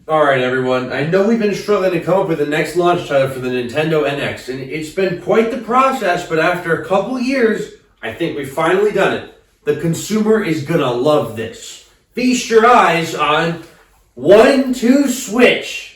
Alright everyone, I know we've been struggling to come up with the next launch title for the Nintendo NX, and it's been quite the process, but after a couple years, I think we've finally done it. The consumer is gonna love this. Feast your eyes on 1-2 Switch.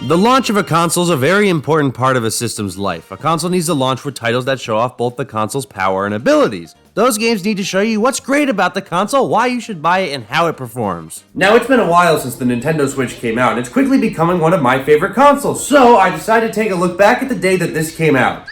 The launch of a console is a very important part of a system's life. A console needs to launch with titles that show off both the console's power and abilities. Those games need to show you what's great about the console, why you should buy it, and how it performs. Now, it's been a while since the Nintendo Switch came out, and it's quickly becoming one of my favorite consoles, so I decided to take a look back at the day that this came out.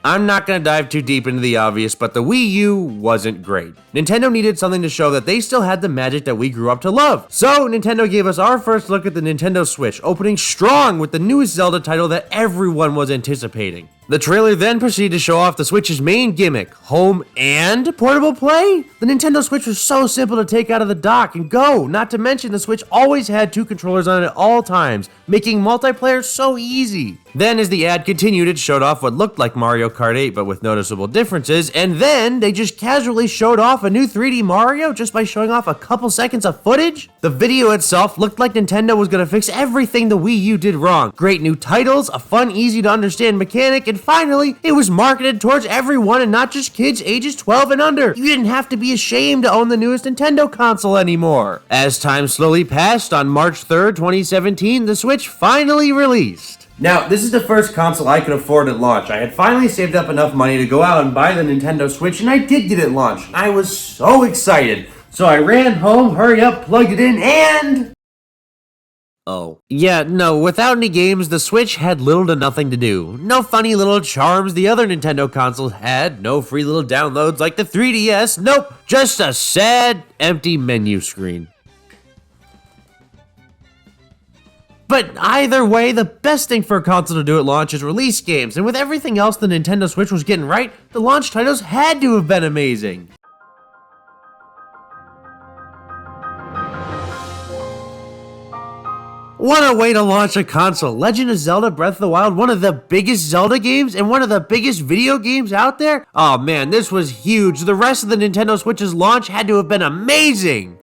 I'm not going to dive too deep into the obvious, but the Wii U wasn't great. Nintendo needed something to show that they still had the magic that we grew up to love. So Nintendo gave us our first look at the Nintendo Switch, opening strong with the newest Zelda title that everyone was anticipating. The trailer then proceeded to show off the Switch's main gimmick, home and portable play. The Nintendo Switch was so simple to take out of the dock and go, not to mention the Switch always had 2 controllers on it at all times, making multiplayer so easy. Then as the ad continued, it showed off what looked like Mario Kart 8 but with noticeable differences, and then they just casually showed off a new 3D Mario just by showing off a couple seconds of footage. The video itself looked like Nintendo was going to fix everything the Wii U did wrong. Great new titles, a fun, easy to understand mechanic, and finally, it was marketed towards everyone and not just kids ages 12 and under. You didn't have to be ashamed to own the newest Nintendo console anymore. As time slowly passed, on March 3rd, 2017, the Switch finally released. Now, this is the first console I could afford at launch. I had finally saved up enough money to go out and buy the Nintendo Switch, and I did get it launched. I was so excited. So I ran home, hurry up, plugged it in, and... Oh. Yeah, no, without any games, the Switch had little to nothing to do. No funny little charms the other Nintendo consoles had, no free little downloads like the 3DS, nope, just a sad, empty menu screen. But either way, the best thing for a console to do at launch is release games, and with everything else the Nintendo Switch was getting right, the launch titles had to have been amazing. What a way to launch a console! Legend of Zelda Breath of the Wild, one of the biggest Zelda games and one of the biggest video games out there? Oh man, this was huge. The rest of the Nintendo Switch's launch had to have been amazing!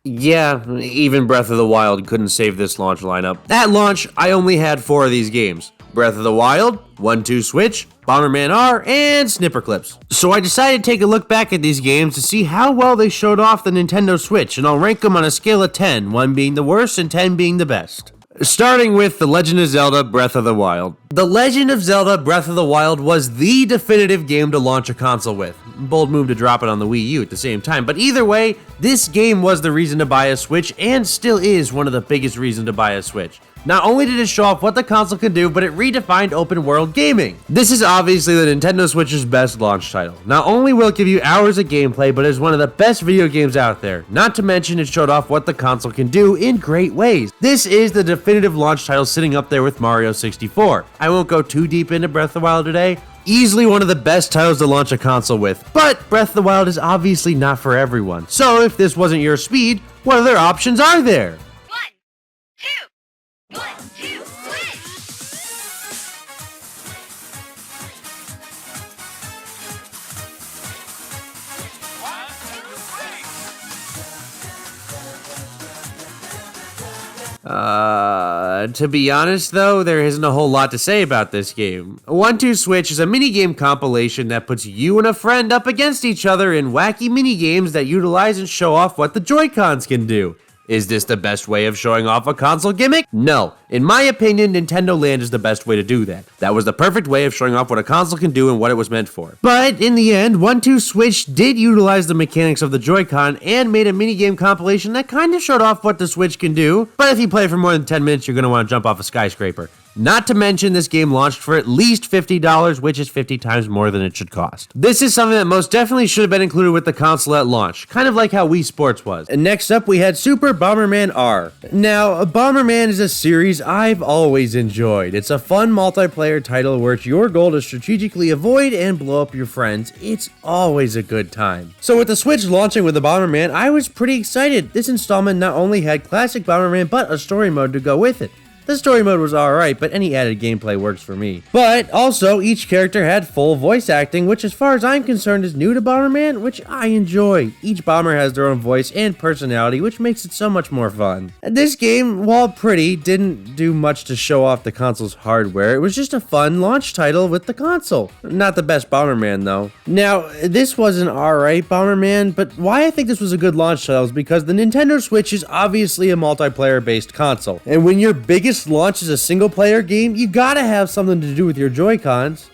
Yeah, even Breath of the Wild couldn't save this launch lineup. At launch, I only had 4 of these games. Breath of the Wild, 1-2 Switch, Bomberman R, and Snipperclips. So I decided to take a look back at these games to see how well they showed off the Nintendo Switch, and I'll rank them on a scale of 10, 1 being the worst and 10 being the best. Starting with The Legend of Zelda Breath of the Wild. The Legend of Zelda Breath of the Wild was the definitive game to launch a console with. Bold move to drop it on the Wii U at the same time, but either way, this game was the reason to buy a Switch and still is one of the biggest reasons to buy a Switch. Not only did it show off what the console could do, but it redefined open world gaming. This is obviously the Nintendo Switch's best launch title. Not only will it give you hours of gameplay, but it's one of the best video games out there. Not to mention it showed off what the console can do in great ways. This is the definitive launch title sitting up there with Mario 64. I won't go too deep into Breath of the Wild today. Easily one of the best titles to launch a console with, but Breath of the Wild is obviously not for everyone. So if this wasn't your speed, what other options are there? 1, 2, switch! To be honest though, there isn't a whole lot to say about this game. 1-2 Switch is a minigame compilation that puts you and a friend up against each other in wacky minigames that utilize and show off what the Joy-Cons can do. Is this the best way of showing off a console gimmick? No. In my opinion, Nintendo Land is the best way to do that. That was the perfect way of showing off what a console can do and what it was meant for. But in the end, 1-2 Switch did utilize the mechanics of the Joy-Con and made a minigame compilation that kind of showed off what the Switch can do. But if you play for more than 10 minutes, you're going to want to jump off a skyscraper. Not to mention, this game launched for at least $50, which is 50 times more than it should cost. This is something that most definitely should have been included with the console at launch, kind of like how Wii Sports was. And next up, we had Super Bomberman R. Now, Bomberman is a series I've always enjoyed. It's a fun multiplayer title where it's your goal to strategically avoid and blow up your friends. It's always a good time. So with the Switch launching with the Bomberman, I was pretty excited. This installment not only had classic Bomberman, but a story mode to go with it. The story mode was alright, but any added gameplay works for me. But also, each character had full voice acting, which as far as I'm concerned is new to Bomberman, which I enjoy. Each bomber has their own voice and personality, which makes it so much more fun. This game, while pretty, didn't do much to show off the console's hardware. It was just a fun launch title with the console. Not the best Bomberman though. Now, this was an alright Bomberman, but why I think this was a good launch title is because the Nintendo Switch is obviously a multiplayer based console. And when your biggest launch is a single player game, you gotta have something to do with your Joy-Cons.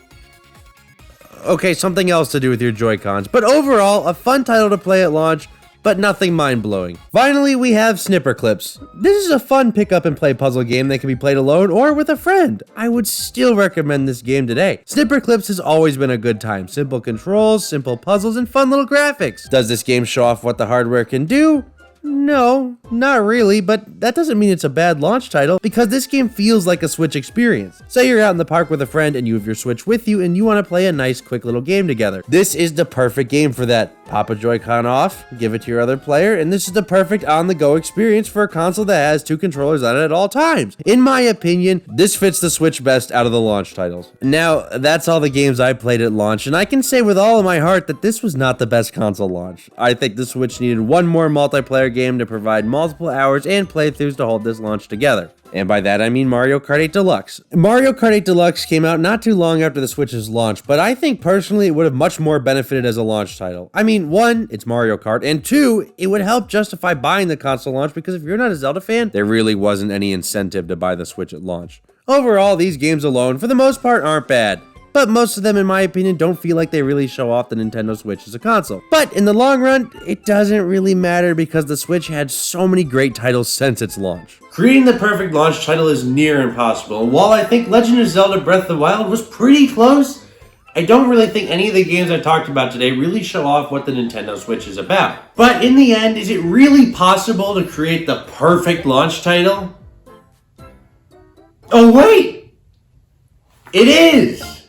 Okay, something else to do with your Joy-Cons, but overall, a fun title to play at launch, but nothing mind-blowing. Finally, we have Snipperclips. This is a fun pick up and play puzzle game that can be played alone or with a friend. I would still recommend this game today. Snipperclips has always been a good time. Simple controls, simple puzzles, and fun little graphics. Does this game show off what the hardware can do? No, not really, but that doesn't mean it's a bad launch title because this game feels like a Switch experience. Say you're out in the park with a friend and you have your Switch with you and you want to play a nice quick little game together. This is the perfect game for that. Pop a Joy-Con off, give it to your other player, and this is the perfect on-the-go experience for a console that has two controllers on it at all times. In my opinion, this fits the Switch best out of the launch titles. Now, that's all the games I played at launch, and I can say with all of my heart that this was not the best console launch. I think the Switch needed one more multiplayer game to provide multiple hours and playthroughs to hold this launch together. And by that I mean Mario Kart 8 Deluxe. Mario Kart 8 Deluxe came out not too long after the Switch's launch, but I think personally it would have much more benefited as a launch title. I mean, one, it's Mario Kart, and two, it would help justify buying the console launch because if you're not a Zelda fan, there really wasn't any incentive to buy the Switch at launch. Overall, these games alone, for the most part, aren't bad. But most of them, in my opinion, don't feel like they really show off the Nintendo Switch as a console. But in the long run, it doesn't really matter because the Switch had so many great titles since its launch. Creating the perfect launch title is near impossible, and while I think Legend of Zelda Breath of the Wild was pretty close, I don't really think any of the games I talked about today really show off what the Nintendo Switch is about. But in the end, is it really possible to create the perfect launch title? Oh wait! It is!